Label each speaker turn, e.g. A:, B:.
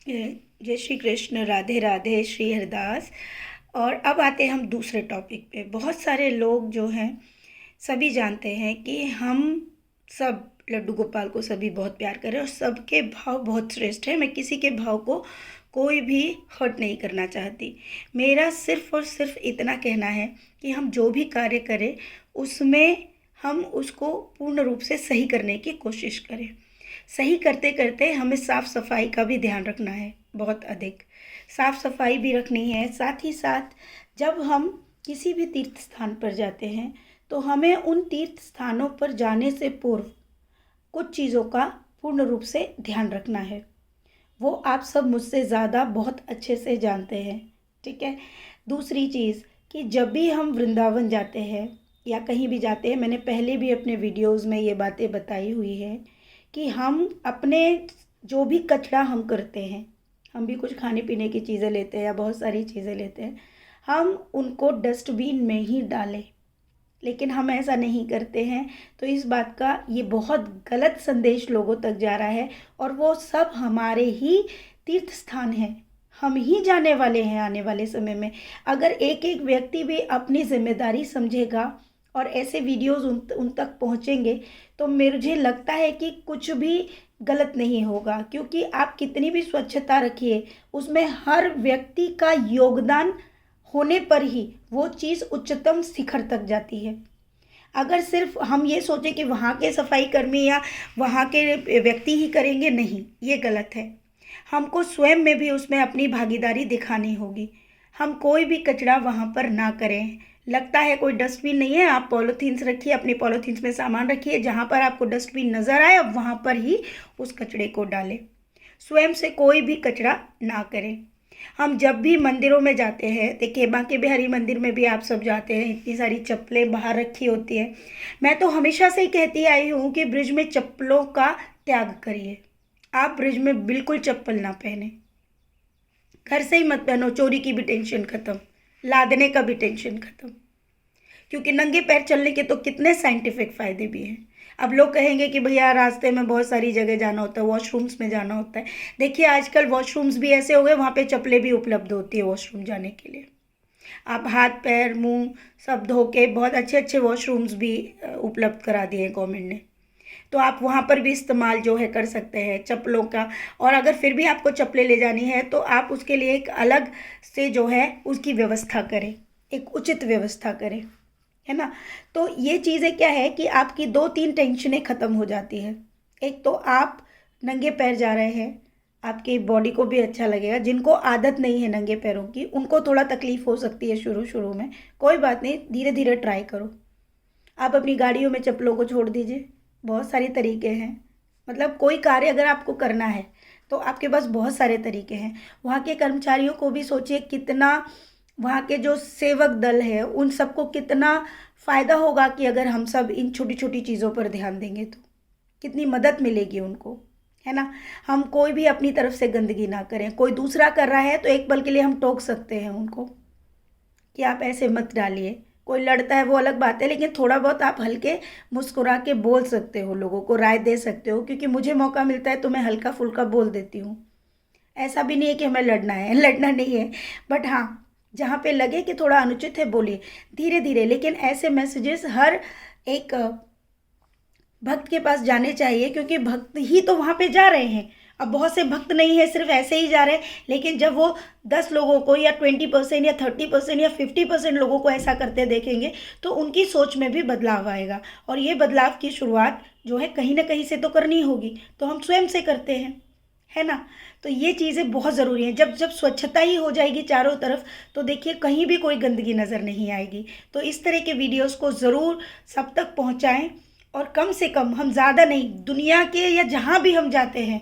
A: जय श्री कृष्ण, राधे राधे, श्री हरिदास। और अब आते हैं हम दूसरे टॉपिक पे। बहुत सारे लोग जो हैं सभी जानते हैं कि हम सब लड्डू गोपाल को सभी बहुत प्यार करें और सबके भाव बहुत श्रेष्ठ है। मैं किसी के भाव को कोई भी हर्ट नहीं करना चाहती। मेरा सिर्फ और सिर्फ इतना कहना है कि हम जो भी कार्य करें उसमें हम उसको पूर्ण रूप से सही करने की कोशिश करें। सही करते करते हमें साफ़ सफाई का भी ध्यान रखना है, बहुत अधिक साफ़ सफाई भी रखनी है। साथ ही साथ जब हम किसी भी तीर्थ स्थान पर जाते हैं तो हमें उन तीर्थ स्थानों पर जाने से पूर्व कुछ चीज़ों का पूर्ण रूप से ध्यान रखना है। वो आप सब मुझसे ज़्यादा बहुत अच्छे से जानते हैं, ठीक है। दूसरी चीज़ कि जब भी हम वृंदावन जाते हैं या कहीं भी जाते हैं, मैंने पहले भी अपने वीडियोज़ में ये बातें बताई हुई है कि हम अपने जो भी कचरा हम करते हैं, हम भी कुछ खाने पीने की चीज़ें लेते हैं या बहुत सारी चीज़ें लेते हैं, हम उनको डस्टबिन में ही डालें। लेकिन हम ऐसा नहीं करते हैं, तो इस बात का ये बहुत गलत संदेश लोगों तक जा रहा है। और वो सब हमारे ही तीर्थ स्थान हैं, हम ही जाने वाले हैं आने वाले समय में। अगर एक एक व्यक्ति भी अपनी जिम्मेदारी समझेगा और ऐसे वीडियोस उन तक पहुंचेंगे तो मुझे लगता है कि कुछ भी गलत नहीं होगा। क्योंकि आप कितनी भी स्वच्छता रखिए, उसमें हर व्यक्ति का योगदान होने पर ही वो चीज़ उच्चतम शिखर तक जाती है। अगर सिर्फ हम ये सोचें कि वहाँ के सफाई कर्मी या वहाँ के व्यक्ति ही करेंगे, नहीं, ये गलत है। हमको स्वयं में भी उसमें अपनी भागीदारी दिखानी होगी। हम कोई भी कचरा वहाँ पर ना करें। लगता है कोई डस्टबिन नहीं है, आप पॉलीथीन्स रखिए, अपनी पॉलीथीन्स में सामान रखिए, जहाँ पर आपको डस्टबिन नज़र आए अब वहाँ पर ही उस कचरे को डालें। स्वयं से कोई भी कचरा ना करें। हम जब भी मंदिरों में जाते हैं, देखिए बांके बिहारी मंदिर में भी आप सब जाते हैं, इतनी सारी चप्पलें बाहर रखी होती है। मैं तो हमेशा से ही कहती आई हूँ कि ब्रिज में चप्पलों का त्याग करिए। आप ब्रिज में बिल्कुल चप्पल ना पहने, घर से ही मत पहनो। चोरी की भी टेंशन खत्म, लादने का भी टेंशन खत्म। क्योंकि नंगे पैर चलने के तो कितने साइंटिफिक फ़ायदे भी हैं। अब लोग कहेंगे कि भैया रास्ते में बहुत सारी जगह जाना होता है, वॉशरूम्स में जाना होता है। देखिए आजकल वॉशरूम्स भी ऐसे हो गए, वहाँ पे चप्पलें भी उपलब्ध होती है वॉशरूम जाने के लिए। आप हाथ पैर मुंह सब धो के, बहुत अच्छे अच्छे वॉशरूम्स भी उपलब्ध करा दिए हैं गवर्नमेंट ने, तो आप वहाँ पर भी इस्तेमाल जो है कर सकते हैं चप्पलों का। और अगर फिर भी आपको चप्पलें ले जानी है तो आप उसके लिए एक अलग से जो है उसकी व्यवस्था करें, एक उचित व्यवस्था करें, है ना। तो ये चीज़ें क्या है कि आपकी 2-3 टेंशनें ख़त्म हो जाती है। एक तो आप नंगे पैर जा रहे हैं, आपकी बॉडी को भी अच्छा लगेगा। जिनको आदत नहीं है नंगे पैरों की, उनको थोड़ा तकलीफ़ हो सकती है शुरू शुरू में, कोई बात नहीं, धीरे धीरे ट्राई करो। आप अपनी गाड़ियों में चप्पलों को छोड़ दीजिए, बहुत सारे तरीके हैं। मतलब कोई कार्य अगर आपको करना है तो आपके पास बहुत सारे तरीके हैं। वहाँ के कर्मचारियों को भी सोचिए कितना, वहाँ के जो सेवक दल है उन सबको कितना फ़ायदा होगा कि अगर हम सब इन छोटी छोटी चीज़ों पर ध्यान देंगे तो कितनी मदद मिलेगी उनको, है ना। हम कोई भी अपनी तरफ से गंदगी ना करें। कोई दूसरा कर रहा है तो एक पल के लिए हम टोक सकते हैं उनको कि आप ऐसे मत डालिए। कोई लड़ता है वो अलग बात है, लेकिन थोड़ा बहुत आप हल्के मुस्कुरा के बोल सकते हो, लोगों को राय दे सकते हो। क्योंकि मुझे मौका मिलता है तो मैं हल्का फुल्का बोल देती हूँ। ऐसा भी नहीं है कि हमें लड़ना है, लड़ना नहीं है, बट हाँ जहाँ पे लगे कि थोड़ा अनुचित है बोलिए धीरे धीरे। लेकिन ऐसे मैसेजेस हर एक भक्त के पास जाने चाहिए, क्योंकि भक्त ही तो वहाँ पे जा रहे हैं। अब बहुत से भक्त नहीं है, सिर्फ ऐसे ही जा रहे हैं। लेकिन जब वो 10 लोगों को या 20% या 30% या 50% लोगों को ऐसा करते देखेंगे तो उनकी सोच में भी बदलाव आएगा। और ये बदलाव की शुरुआत जो है कहीं ना कहीं से तो करनी होगी, तो हम स्वयं से करते हैं, है ना। तो ये चीज़ें बहुत ज़रूरी हैं। जब जब स्वच्छता ही हो जाएगी चारों तरफ तो देखिए कहीं भी कोई गंदगी नज़र नहीं आएगी। तो इस तरह के वीडियोस को ज़रूर सब तक पहुंचाएं। और कम से कम, हम ज़्यादा नहीं, दुनिया के या जहाँ भी हम जाते हैं